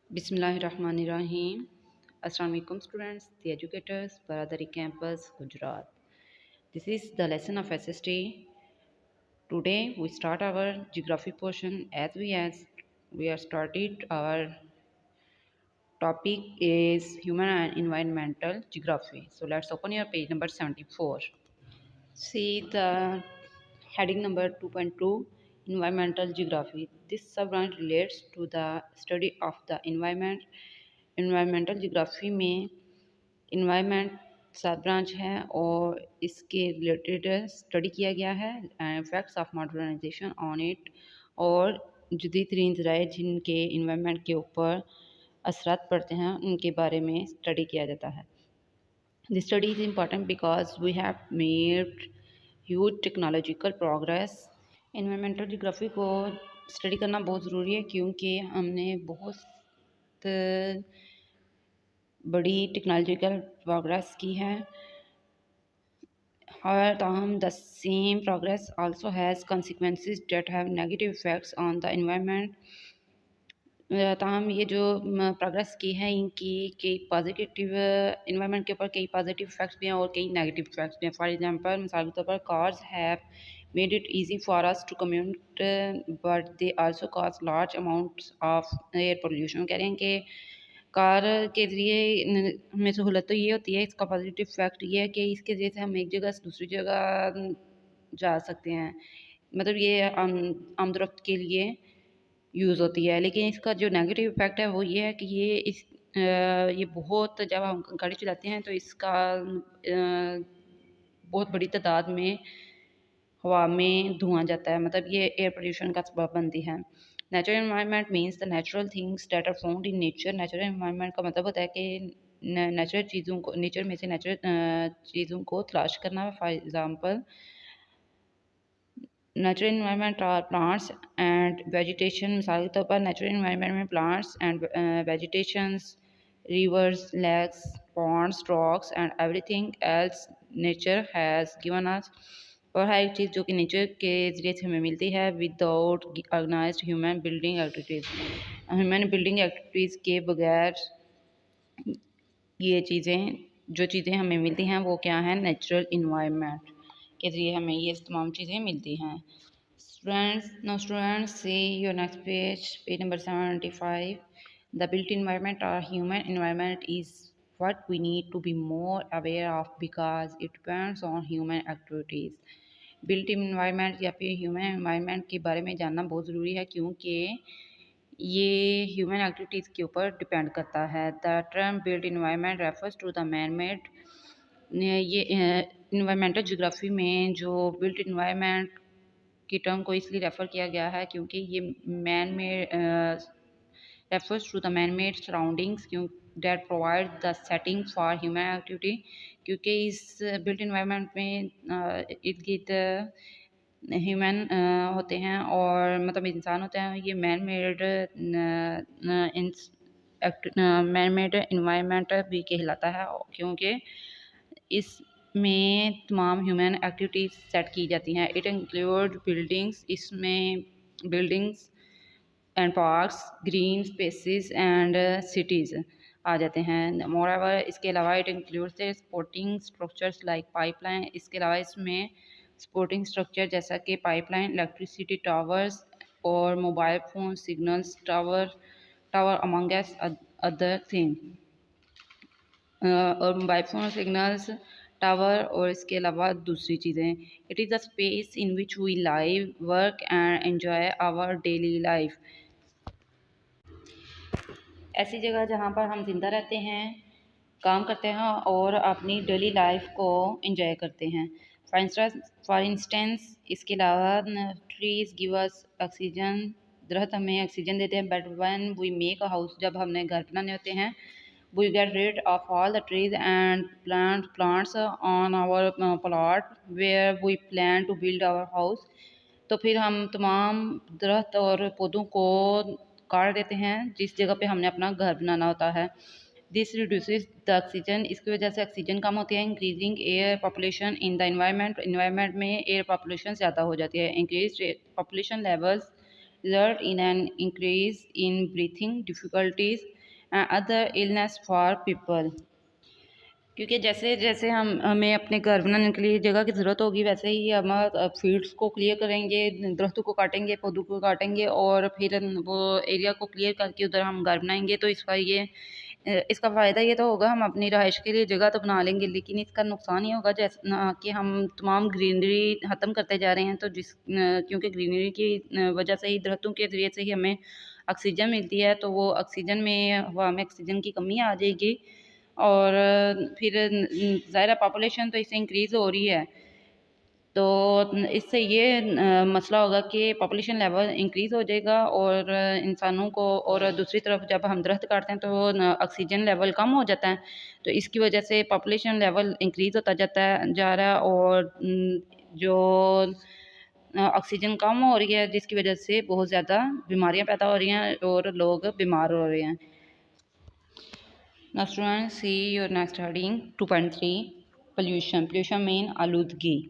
Bismillahirrahmanirrahim. Assalamu alaikum students, the educators, Baradari campus, Gujarat. This is the lesson of SST. Today we start our geography portion as we are started. Our topic is human and environmental geography. So let's open your page number 74. See the heading number 2.2 Environmental Geography. This sub-branch relates to the study of the environment. Environmental Geography में environment sub branch है और इसके related study किया गया है effects of modernization on it और जदीद तरीन ज़राए जिनके इन्वायरमेंट के ऊपर असरात पड़ते हैं उनके बारे में स्टडी किया जाता है. This study is important because we have made huge technological progress. Environmental geography को स्टडी करना बहुत ज़रूरी है क्योंकि हमने बहुत बड़ी टेक्नोलॉजिकल प्रोग्रेस की है. However, the same progress also has consequences that have negative effects on the environment. ताहम ये जो प्रोग्रेस की है इनकी कई पॉजिटिव इन्वायरमेंट के ऊपर कई पॉजिटिव इफेक्ट्स भी हैं और कई नेगेटिव इफेक्ट्स भी हैं. फॉर एग्जांपल मिसाल के तौर पर cars have made it easy for us to commute but they also cause large amounts of air pollution. कह रहे हैं कि कार के ज़रिए हमें सहूलत तो ये होती है, इसका पॉजिटिव इफेक्ट ये है कि इसके ज़रिए से हम एक जगह से दूसरी जगह जा सकते हैं. मतलब ये आमदोरफ्त के लिए यूज़ होती है. लेकिन इसका जो नेगेटिव इफ़ेक्ट है वो ये है कि ये बहुत जब हम गाड़ी चलाते हैं तो इसका बहुत बड़ी तादाद में हवा में धुआं जाता है. मतलब ये एयर पोल्यूशन का सबब बनती है. Natural environment means the natural things that are found in nature. Natural environment का मतलब होता है कि नेचुरल चीज़ों को नेचर में से नेचुरल चीज़ों को तलाश करना. For example natural environment are plants and vegetation. मिसाल के तौर पर नेचुरल इन्वायरमेंट में plants and vegetations, rivers, lakes, ponds, rocks and everything else nature has given us. और हर एक चीज़ जो कि नेचर के ज़रिए से हमें मिलती है without organized human building activities. Human building activities के बगैर ये जो चीज़ें हमें मिलती हैं वो क्या है, नेचुरल इन्वायरमेंट के ज़रिए हमें ये तमाम चीज़ें मिलती हैं. Students see your next page number 75. The built environment और human environment is what we need to be more aware of because it depends on human activities. Built environment या फिर ह्यूमन इन्वायरमेंट के बारे में जानना बहुत ज़रूरी है क्योंकि ये ह्यूमन एक्टिविटीज़ के ऊपर डिपेंड करता है. The term built environment refers to the man made. ये इन्वायरमेंटल ज्योग्राफी में जो बिल्ट इन्वायरमेंट की टर्म को इसलिए रेफ़र किया गया है क्योंकि ये man made refers to the man made surroundings that provide the setting for human activity. क्योंकि इस बिल्ट इन्वायरमेंट में इर्द गिर्द ह्यूमन होते हैं और मतलब इंसान होते हैं. ये मैन मेड इन्वायरमेंट भी कहलाता है क्योंकि इसमें तमाम ह्यूमन एक्टिविटीज़ सेट की जाती हैं. It include buildings. इसमें buildings and parks, green spaces and cities आ जाते हैं. मोरओवर इसके अलावा it includes supporting structures like pipeline. इसके अलावा इसमें सपोर्टिंग स्ट्रक्चर जैसा कि पाइपलाइन, इलेक्ट्रिसिटी टावर्स और mobile phone signals tower among other thing. और मोबाइल फ़ोन सिग्नल्स टावर और इसके अलावा दूसरी चीज़ें. It is the space in which we live, work and enjoy our daily life. ऐसी जगह जहाँ पर हम जिंदा रहते हैं, काम करते हैं और अपनी डेली लाइफ को एंजॉय करते हैं. फॉर इंस्टेंस इसके अलावा ट्रीज़ गिव अस ऑक्सीजन. दरख्त हमें ऑक्सीजन देते हैं. But when we make a house, जब हमने घर बनाने होते हैं, we get rid of all the trees and plants on our plot where we plan to build our house. तो फिर हम तमाम दरख्त और पौधों को काट देते हैं जिस जगह पे हमने अपना घर बनाना होता है. This reduces the oxygen. इसकी वजह से ऑक्सीजन कम होती है. Increasing air population in the environment में एयर पॉपुलेशन ज़्यादा हो जाती है. Increase population levels result in an increase in breathing difficulties. and other illness for people. क्योंकि जैसे जैसे हमें अपने घर बनाने के लिए जगह की ज़रूरत होगी, वैसे ही हम फील्ड्स को क्लियर करेंगे, दरख्तों को काटेंगे, पौधों को काटेंगे और फिर वो एरिया को क्लियर करके उधर हम घर बनाएंगे। तो इसका फ़ायदा ये तो होगा, हम अपनी रहाइश के लिए जगह तो बना लेंगे, लेकिन इसका नुकसान ये होगा जैसे कि हम तमाम ग्रीनरी ख़त्म करते जा रहे हैं। तो क्योंकि ग्रीनरी की वजह से ही, दरख्तों के ज़रिए से ही हमें ऑक्सीजन मिलती है, तो वो ऑक्सीजन में हवा में ऑक्सीजन की कमी आ जाएगी और फिर ज़ाहिर है पॉपुलेशन तो इससे इंक्रीज़ हो रही है। तो इससे ये मसला होगा कि पॉपुलेशन लेवल इंक्रीज़ हो जाएगा और इंसानों को, और दूसरी तरफ जब हम दरख्त काटते हैं तो ऑक्सीजन लेवल कम हो जाता है। तो इसकी वजह से पॉपुलेशन लेवल इंक्रीज़ होता जा रहा है और जो ऑक्सीजन कम हो रही है, जिसकी वजह से बहुत ज़्यादा बीमारियां पैदा हो रही हैं और लोग बीमार हो रहे हैं। Now students, see your next heading 2.3 pollution. Pollution mean आलूदगी.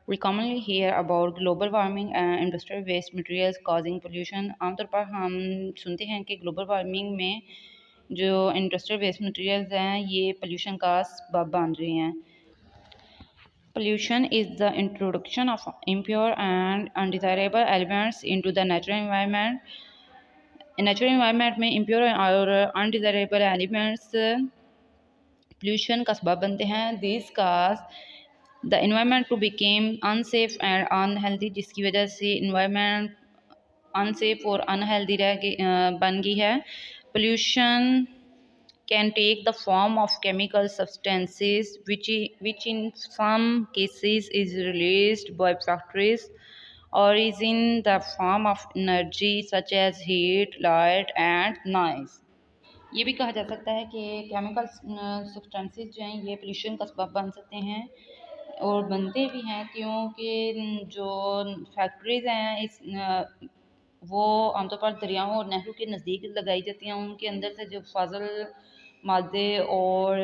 We commonly hear about global warming and industrial waste materials causing pollution. आमतौर पर हम सुनते हैं कि ग्लोबल वार्मिंग में जो इंडस्ट्रियल वेस्ट मटेरियल्स हैं ये पोल्यूशन का सबब बन रही हैं। Pollution is the introduction of impure and undesirable elements into the natural environment. Natural environment में इम्प्योर और अनडिज़ायरेबल एलिमेंट्स पोल्यूशन का सबब बनते हैं। This cause the environment to became unsafe and unhealthy, जिसकी वजह से इन्वायरमेंट अनसेफ और अनहेल्दी बन गई है। Pollution can take the form of chemical substances which in some cases is released by factories or is in the form of energy such as heat, light and noise. ये भी कहा जा सकता है कि केमिकल सब्सटेंसेस जो हैं ये पोल्यूशन का सबब बन सकते हैं और बनते भी हैं, क्योंकि जो फैक्ट्रीज़ हैं वो आमतौर पर दरियाओं और नहरों के नज़दीक लगाई जाती हैं। उनके अंदर से जो फाजल मादे और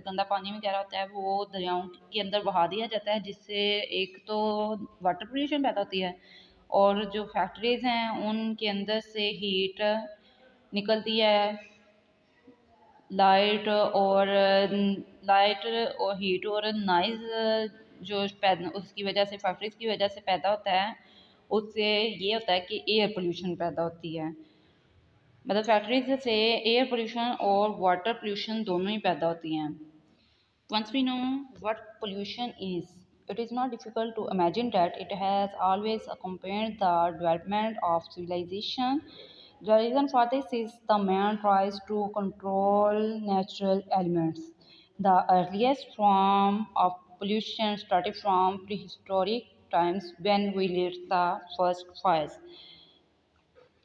गंदा पानी वगैरह होता है वो दरियाओं के अंदर बहा दिया जाता है, जिससे एक तो वाटर पोल्यूशन पैदा होती है और जो फैक्ट्रीज़ हैं उनके अंदर से हीट निकलती है, लाइट और हीट और नॉइज़ जो पैदा उसकी वजह से, फैक्ट्रीज़ की वजह से पैदा होता है, उससे ये होता है कि एयर पोल्यूशन पैदा होती है। मतलब फैक्ट्रीज से एयर पोल्यूशन और वाटर पोल्यूशन दोनों ही पैदा होती हैं। Once we know what pollution is, it is not difficult to imagine that it has always accompanied the development of civilization. The reason for this is the man tries to control natural elements. The earliest form of pollution started from prehistoric times when we lit the first fires.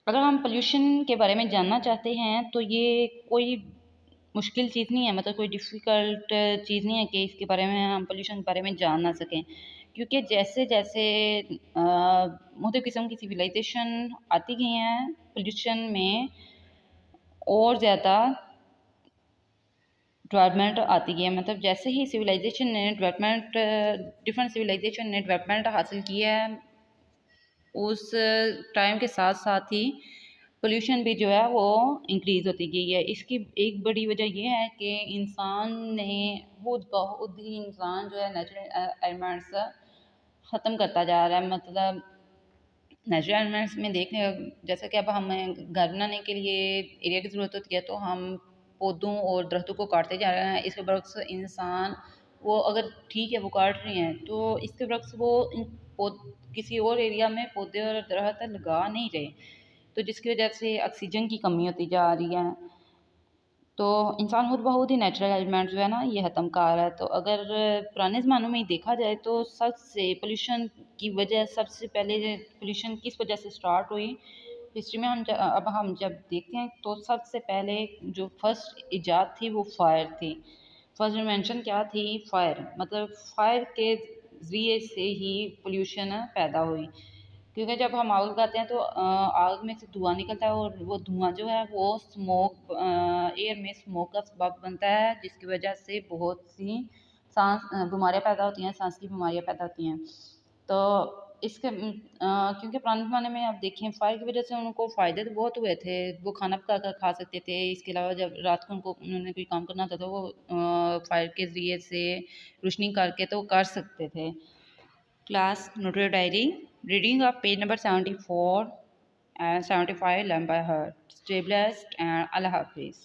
अगर हम pollution के बारे में जानना चाहते हैं तो ये कोई मुश्किल चीज़ नहीं है, मतलब कोई डिफ़िकल्ट चीज़ नहीं है कि इसके बारे में हम पोल्यूशन के बारे में जान ना सकें, क्योंकि जैसे जैसे मुख्तलिफ़ किस्म की सिविलाइजेशन आती गई हैं पोल्यूशन में और ज़्यादा डेवलपमेंट आती गई है। मतलब जैसे ही सिविलाइजेशन ने डिफरेंट सिविलाइजेशन ने डेवलपमेंट हासिल किया है, उस टाइम के साथ साथ ही पोल्यूशन भी जो है वो इंक्रीज़ होती गई है। इसकी एक बड़ी वजह ये है कि इंसान ने खुद बहुत ही इंसान जो है नेचुरल एलिमेंट्स ख़त्म करता जा रहा है। मतलब नेचुरल एलिमेंट्स में देखें, जैसे कि अब हमें घर बनाने के लिए एरिया की ज़रूरत होती है तो हम पौधों और दरख्तों को काटते जा रहे हैं। इसके बरक्स इंसान वो अगर ठीक है वो काट रहे हैं तो इसके बरक्स वो किसी और एरिया में पौधे और दरख्त लगा नहीं रहे, तो जिसकी वजह से ऑक्सीजन की कमी होती जा रही है। तो इंसान खुद बहुत ही नेचुरल एलिमेंट जो है ना ये ख़त्म कर रहा है। तो अगर पुराने ज़मानों में देखा जाए तो सबसे पोल्यूशन की वजह, सबसे पहले पोल्यूशन किस वजह से स्टार्ट हुई हिस्ट्री में अब हम जब देखते हैं तो सबसे पहले जो फर्स्ट इजाद थी वो फायर थी। फर्स्ट इन्वेंशन क्या थी? फायर। मतलब फायर के ज़रिए से ही पोल्यूशन पैदा हुई, क्योंकि जब हम आग लगाते हैं तो आग में से धुआं निकलता है और वो धुआं जो है वो स्मोक एयर में स्मोक का सबब बनता है, जिसकी वजह से बहुत सी सांस बीमारियाँ पैदा होती हैं, सांस की बीमारियाँ पैदा होती हैं। तो इसके क्योंकि पुराने ज़माने में आप देखें फायर की वजह से उनको फ़ायदे तो बहुत हुए थे। वो खाना पका कर खा सकते थे। इसके अलावा जब रात को उनको उन्होंने कोई काम करना होता था, तो वो फायर के ज़रिए से रोशनी करके तो कर सकते थे। Class not your diary, reading of page number 74 and 75 learned by heart. Stay blessed and Allah Hafiz.